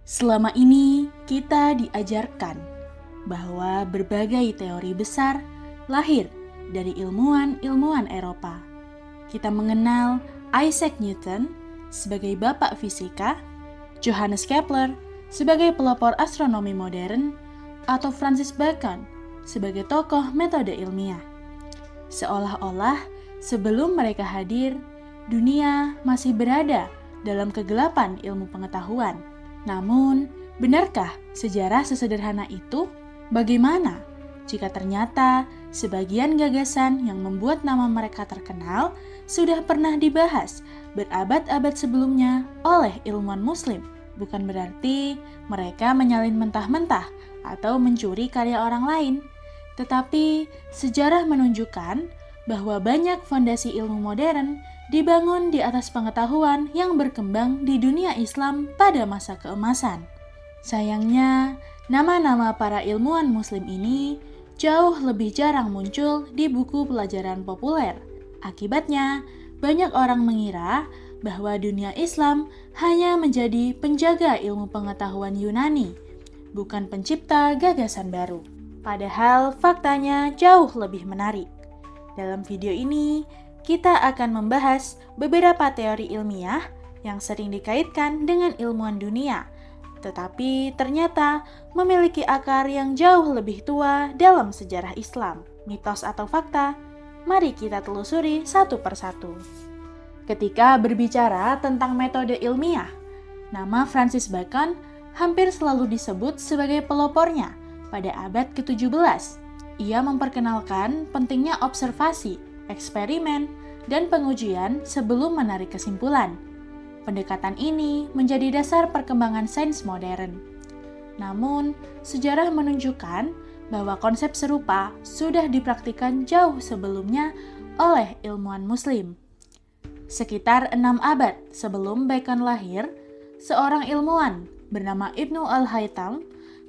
Selama ini kita diajarkan bahwa berbagai teori besar lahir dari ilmuwan-ilmuwan Eropa. Kita mengenal Isaac Newton sebagai bapak fisika, Johannes Kepler sebagai pelopor astronomi modern, atau Francis Bacon sebagai tokoh metode ilmiah. Seolah-olah sebelum mereka hadir, dunia masih berada dalam kegelapan ilmu pengetahuan. Namun, benarkah sejarah sesederhana itu? Bagaimana jika ternyata sebagian gagasan yang membuat nama mereka terkenal sudah pernah dibahas berabad-abad sebelumnya oleh ilmuwan Muslim? Bukan berarti mereka menyalin mentah-mentah atau mencuri karya orang lain, tetapi sejarah menunjukkan bahwa banyak fondasi ilmu modern dibangun di atas pengetahuan yang berkembang di dunia Islam pada masa keemasan. Sayangnya, nama-nama para ilmuwan Muslim ini jauh lebih jarang muncul di buku pelajaran populer. Akibatnya, banyak orang mengira bahwa dunia Islam hanya menjadi penjaga ilmu pengetahuan Yunani, bukan pencipta gagasan baru. Padahal faktanya jauh lebih menarik. Dalam video ini, kita akan membahas beberapa teori ilmiah yang sering dikaitkan dengan ilmuwan dunia, tetapi ternyata memiliki akar yang jauh lebih tua dalam sejarah Islam. Mitos atau fakta? Mari kita telusuri satu persatu. Ketika berbicara tentang metode ilmiah, nama Francis Bacon hampir selalu disebut sebagai pelopornya pada abad ke-17. Ia memperkenalkan pentingnya observasi, eksperimen, dan pengujian sebelum menarik kesimpulan. Pendekatan ini menjadi dasar perkembangan sains modern. Namun, sejarah menunjukkan bahwa konsep serupa sudah dipraktikkan jauh sebelumnya oleh ilmuwan Muslim. Sekitar 6 abad sebelum Bacon lahir, seorang ilmuwan bernama Ibnu Al-Haytham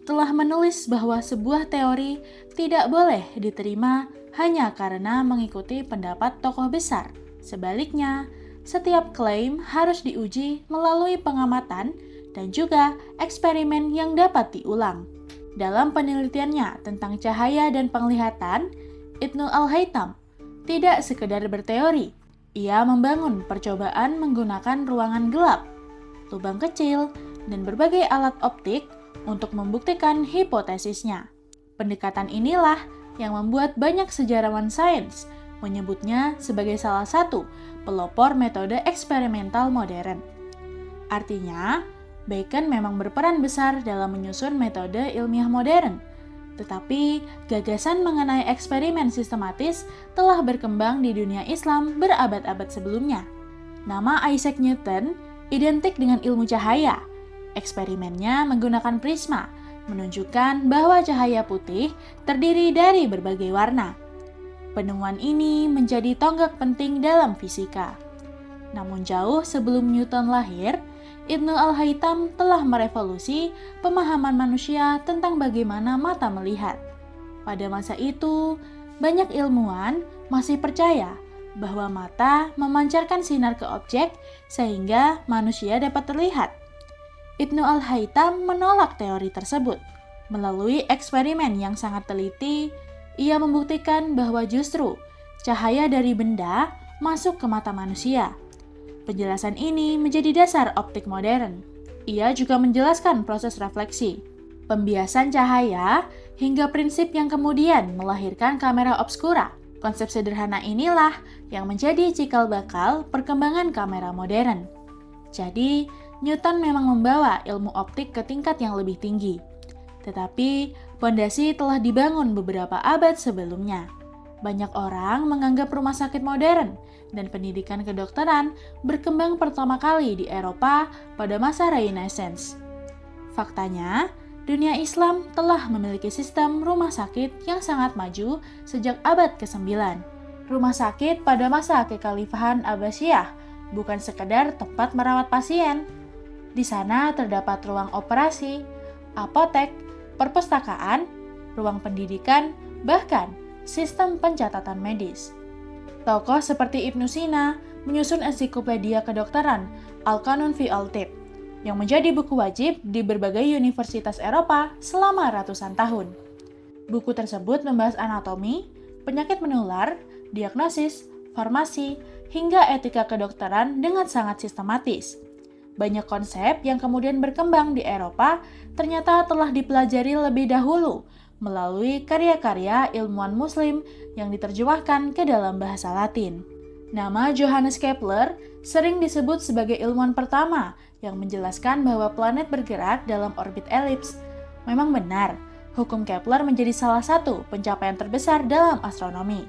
telah menulis bahwa sebuah teori tidak boleh diterima hanya karena mengikuti pendapat tokoh besar. Sebaliknya, setiap klaim harus diuji melalui pengamatan dan juga eksperimen yang dapat diulang. Dalam penelitiannya tentang cahaya dan penglihatan, Ibnu Al-Haytham tidak sekedar berteori. Ia membangun percobaan menggunakan ruangan gelap, lubang kecil, dan berbagai alat optik untuk membuktikan hipotesisnya. Pendekatan inilah yang membuat banyak sejarawan sains menyebutnya sebagai salah satu pelopor metode eksperimental modern. Artinya, Bacon memang berperan besar dalam menyusun metode ilmiah modern, tetapi gagasan mengenai eksperimen sistematis telah berkembang di dunia Islam berabad-abad sebelumnya. Nama Isaac Newton identik dengan ilmu cahaya. Eksperimennya menggunakan prisma, menunjukkan bahwa cahaya putih terdiri dari berbagai warna. Penemuan ini menjadi tonggak penting dalam fisika. Namun jauh sebelum Newton lahir, Ibnu Al-Haytham telah merevolusi pemahaman manusia tentang bagaimana mata melihat. Pada masa itu, banyak ilmuwan masih percaya bahwa mata memancarkan sinar ke objek sehingga manusia dapat terlihat. Ibnu Al-Haytham menolak teori tersebut. Melalui eksperimen yang sangat teliti, ia membuktikan bahwa justru cahaya dari benda masuk ke mata manusia. Penjelasan ini menjadi dasar optik modern. Ia juga menjelaskan proses refleksi, pembiasan cahaya, hingga prinsip yang kemudian melahirkan kamera obskura. Konsep sederhana inilah yang menjadi cikal bakal perkembangan kamera modern. Jadi, Newton memang membawa ilmu optik ke tingkat yang lebih tinggi. Tetapi, fondasi telah dibangun beberapa abad sebelumnya. Banyak orang menganggap rumah sakit modern dan pendidikan kedokteran berkembang pertama kali di Eropa pada masa Renaissance. Faktanya, dunia Islam telah memiliki sistem rumah sakit yang sangat maju sejak abad ke-9. Rumah sakit pada masa kekhalifahan Abbasiyah bukan sekedar tempat merawat pasien. Di sana terdapat ruang operasi, apotek, perpustakaan, ruang pendidikan, bahkan sistem pencatatan medis. Tokoh seperti Ibnu Sina menyusun ensiklopedia kedokteran Al-Qanun fi al-Tibb. yang menjadi buku wajib di berbagai universitas Eropa selama ratusan tahun. Buku tersebut membahas anatomi, penyakit menular, diagnosis, farmasi, hingga etika kedokteran dengan sangat sistematis. Banyak konsep yang kemudian berkembang di Eropa ternyata telah dipelajari lebih dahulu melalui karya-karya ilmuwan Muslim yang diterjemahkan ke dalam bahasa Latin. Nama Johannes Kepler sering disebut sebagai ilmuwan pertama yang menjelaskan bahwa planet bergerak dalam orbit elips. Memang benar, hukum Kepler menjadi salah satu pencapaian terbesar dalam astronomi.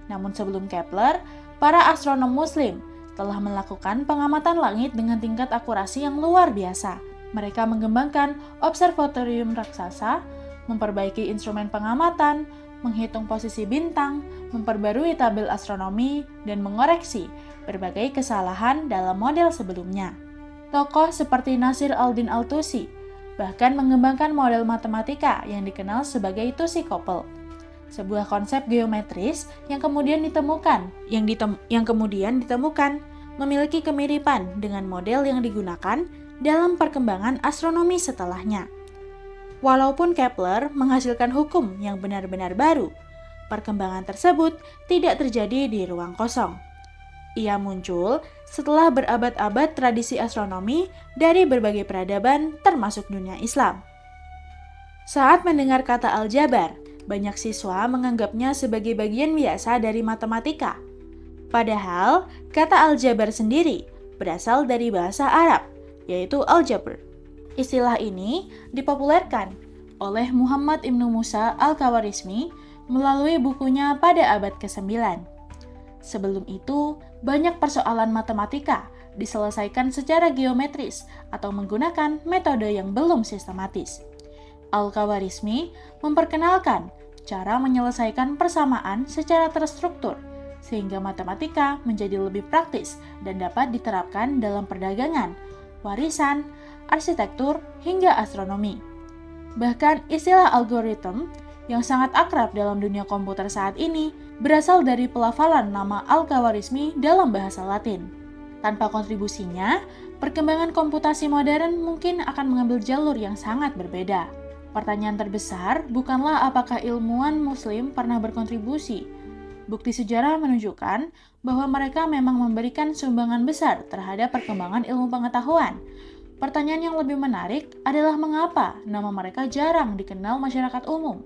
Namun sebelum Kepler, para astronom Muslim telah melakukan pengamatan langit dengan tingkat akurasi yang luar biasa. Mereka mengembangkan observatorium raksasa, memperbaiki instrumen pengamatan, menghitung posisi bintang, memperbarui tabel astronomi, dan mengoreksi berbagai kesalahan dalam model sebelumnya. Tokoh seperti Nasir al-Din al-Tusi bahkan mengembangkan model matematika yang dikenal sebagai Tusi-Couple, sebuah konsep geometris yang kemudian ditemukan memiliki kemiripan dengan model yang digunakan dalam perkembangan astronomi setelahnya. Walaupun Kepler menghasilkan hukum yang benar-benar baru, perkembangan tersebut tidak terjadi di ruang kosong. Ia muncul setelah berabad-abad tradisi astronomi dari berbagai peradaban termasuk dunia Islam. Saat mendengar kata aljabar, banyak siswa menganggapnya sebagai bagian biasa dari matematika. Padahal, kata aljabar sendiri berasal dari bahasa Arab, yaitu aljabr. Istilah ini dipopulerkan oleh Muhammad Ibnu Musa al-Khawarizmi melalui bukunya pada abad ke-9. Sebelum itu, banyak persoalan matematika diselesaikan secara geometris atau menggunakan metode yang belum sistematis. Al-Khawarizmi memperkenalkan cara menyelesaikan persamaan secara terstruktur, sehingga matematika menjadi lebih praktis dan dapat diterapkan dalam perdagangan, warisan, arsitektur, hingga astronomi. Bahkan istilah algoritma yang sangat akrab dalam dunia komputer saat ini berasal dari pelafalan nama Al-Khawarizmi dalam bahasa Latin. Tanpa kontribusinya, perkembangan komputasi modern mungkin akan mengambil jalur yang sangat berbeda. Pertanyaan terbesar bukanlah apakah ilmuwan Muslim pernah berkontribusi. Bukti sejarah menunjukkan bahwa mereka memang memberikan sumbangan besar terhadap perkembangan ilmu pengetahuan. Pertanyaan yang lebih menarik adalah mengapa nama mereka jarang dikenal masyarakat umum.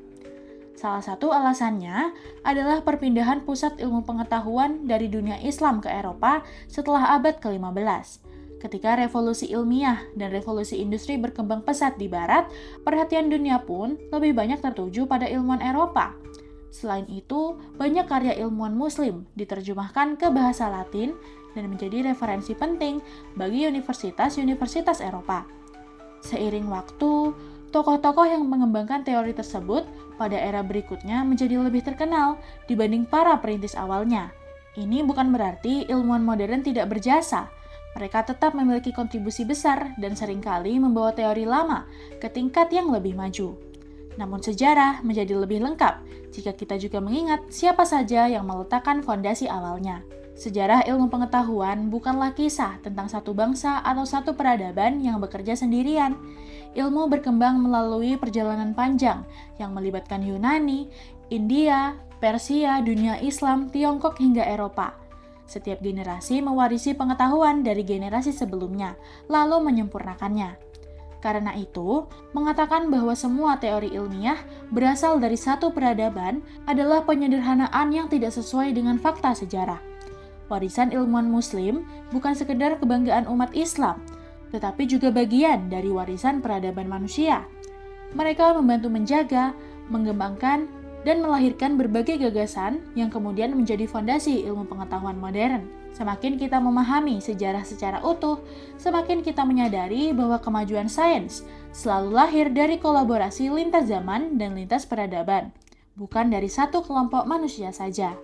Salah satu alasannya adalah perpindahan pusat ilmu pengetahuan dari dunia Islam ke Eropa setelah abad ke-15. Ketika revolusi ilmiah dan revolusi industri berkembang pesat di Barat, perhatian dunia pun lebih banyak tertuju pada ilmuwan Eropa. Selain itu, banyak karya ilmuwan Muslim diterjemahkan ke bahasa Latin dan menjadi referensi penting bagi universitas-universitas Eropa. Seiring waktu, tokoh-tokoh yang mengembangkan teori tersebut pada era berikutnya menjadi lebih terkenal dibanding para perintis awalnya. Ini bukan berarti ilmuwan modern tidak berjasa. Mereka tetap memiliki kontribusi besar dan seringkali membawa teori lama ke tingkat yang lebih maju. Namun sejarah menjadi lebih lengkap jika kita juga mengingat siapa saja yang meletakkan fondasi awalnya. Sejarah ilmu pengetahuan bukanlah kisah tentang satu bangsa atau satu peradaban yang bekerja sendirian. Ilmu berkembang melalui perjalanan panjang yang melibatkan Yunani, India, Persia, dunia Islam, Tiongkok hingga Eropa. Setiap generasi mewarisi pengetahuan dari generasi sebelumnya, lalu menyempurnakannya. Karena itu, mengatakan bahwa semua teori ilmiah berasal dari satu peradaban adalah penyederhanaan yang tidak sesuai dengan fakta sejarah. Warisan ilmuwan Muslim bukan sekedar kebanggaan umat Islam, tetapi juga bagian dari warisan peradaban manusia. Mereka membantu menjaga, mengembangkan, dan melahirkan berbagai gagasan yang kemudian menjadi fondasi ilmu pengetahuan modern. Semakin kita memahami sejarah secara utuh, semakin kita menyadari bahwa kemajuan sains selalu lahir dari kolaborasi lintas zaman dan lintas peradaban, bukan dari satu kelompok manusia saja.